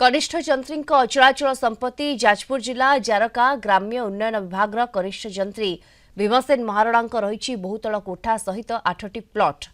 कनिष्ठ जंत्री अचलाचल संपत्ति जाजपुर जिला जारका ग्राम्य उन्नयन विभाग कनिष्ठ जंत्री भीमसेन महारणा रही बहुतल कोठा सहित 8टी प्लॉट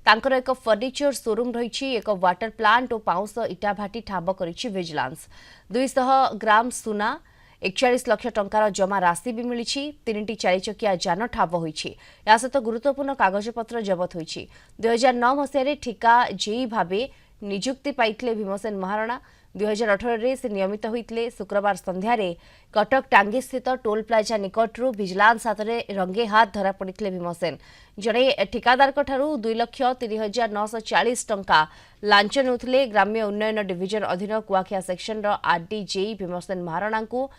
तांकर एक फर्निचर शोरूम रही एक वाटर प्लांट और पाउंस इटा भाटी ठाब कर विजिलेंस 200 ग्राम सुना 41 लाख टंकार जमा राशि भी मिली 3टी चारिचकिया जान ठाब होती सहित गुरुत्वपूर्ण कागजपत्र जबत होती 2009 मसीह ठिका जेई भावे नियुक्ति पाइथिले भीमसेन महारणा 2018 से नियमित होते शुक्रवार संध्यारे कटक टांगी स्थित टोल प्लाजा निकटू विजिलेंस हाथ में रंगे हाथ धरा पड़ते भीमसेन जड़े ठिकादार 2,03,940 टंका लांच नौले ग्राम्य उन्नयन डिविजन अधीन कुआखिया सेक्शन आरडीजेई भीमसेन महारणा को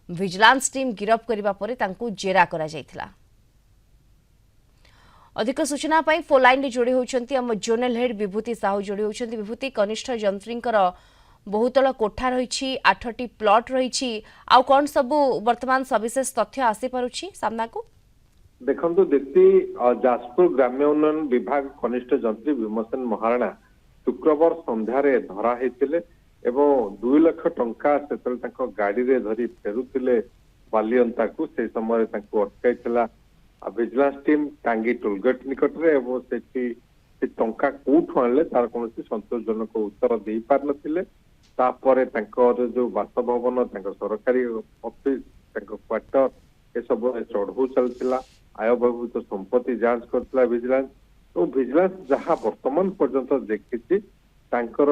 विजिलेंस टीम गिरफ करने पर जेरा करा जायथिला। अधिक सूचना पाई फोन लाइन जोड़ी होती आम जोनल हेड विभूति साहू जोड़ी होती। विभूति कनिष्ठ जंत्री बहुतल कोठा रही 8टी प्लॉट रही आउ कौन सबू वर्तमान सविशेष तथ्य आसी पारुछि सामना को देखंतु देखती जाजपुर ग्राम्य उन्नयन विभाग कनिष्ठ जंत्री भीमसेन महारणा शुक्रवार संध्यारे धरा हेतिले एवं 2 लाख टंका सेतल तांको गाड़ी रे धरी फेरुतिले बालियंता को से समय तांको अटकाइतला विजिलेंस टीम टांगी टोलगेट निकट रे एवं सेठी से टंका कोठु आनले तार कोनोसी संतोषजनक उत्तर देई पार नथिले तापरे तांकर जो बासभवन तांकर सरकारी ऑफिस तांकर क्वार्टर ए सब चढ़ऊ चलथिला आय बहिभूत संपत्ति जांच करथिला विजिलेंस तो विजिलेंस जहां वर्तमान पर्यंत देखिछि तांकर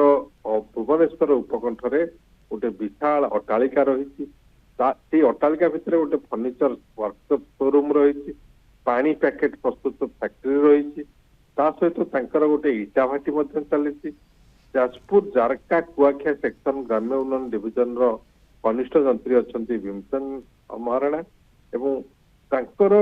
भुवनेश्वर उपकंठरे गोटे विशाल अट्टालिका रही अट्टालिका भितर गोटे फर्निचर वर्कशॉप शोरूम रही पानी पैकेट प्रस्तुत फैक्ट्री रही सहित तांकर गोटे इटा भाटी चली जाजपुर जारका कुआखिया सेक्शन ग्राम्य उन्नयन डिविजन कनिष्ठ जंत्री अच्छा भीमसेन महारणा एवं तांकर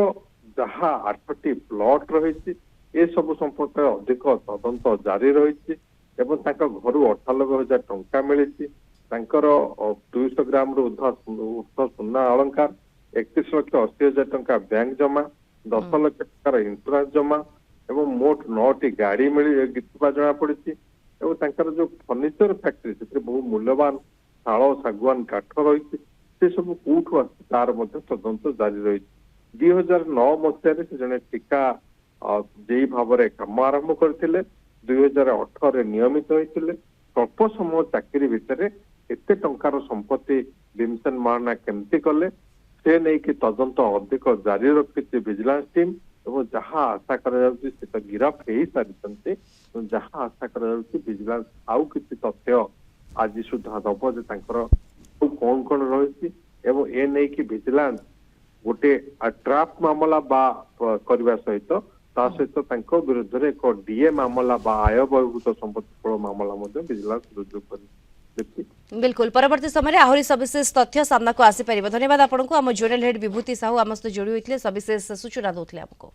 जहाँ 8टी प्लॉट रही ए सब संपर्क अधिक तदंत जारी रही घर 98,000 टंका मिली 200 ग्राम ऊर्ध सुना अलंकार 31,80,000 टंका बैंक जमा 10 लाख टंकार इंश्योरेंस जमा एवं मोट 9टी गाड़ी मिली जना पड़ी जो फर्निचर फैक्ट्री से बहुत मूल्यवान शाल शागुआन काठ रही से सब कौटू तार तदंत जारी रही 2009 मसीह से जड़े ठिका जे भाव में कम आरंभ करते 2018 नियमित होते स्वल्प समय चाकरी भितर एत टंकार संपत्ति भीमसेन महारणा केमती कले से नहीं कि तदंत अधिक जारी रखी विजिलेंस टीम एवं जहाँ आशा कर गिरफ हो सारी जहाँ आशा कर विजिलेंस आउ किसी तथ्य आज सुधा दब कौन कौन रही ए नहीं कि विजिलेंस गोटे ट्राप मामला करने सहित सहित विरुद्ध में एक डीए मामला आय बहिभूत संपत्ति मामला विजिलेंस रुजु कर बिल्कुल परवर्ती समय आहरी सविशेष तथ्य सामना को आसी पारिबो। धन्यवाद आपको आम जोनल हेड विभूति साहू आम सहित जोड़ी होते सविशेष सूचना दौले आमको।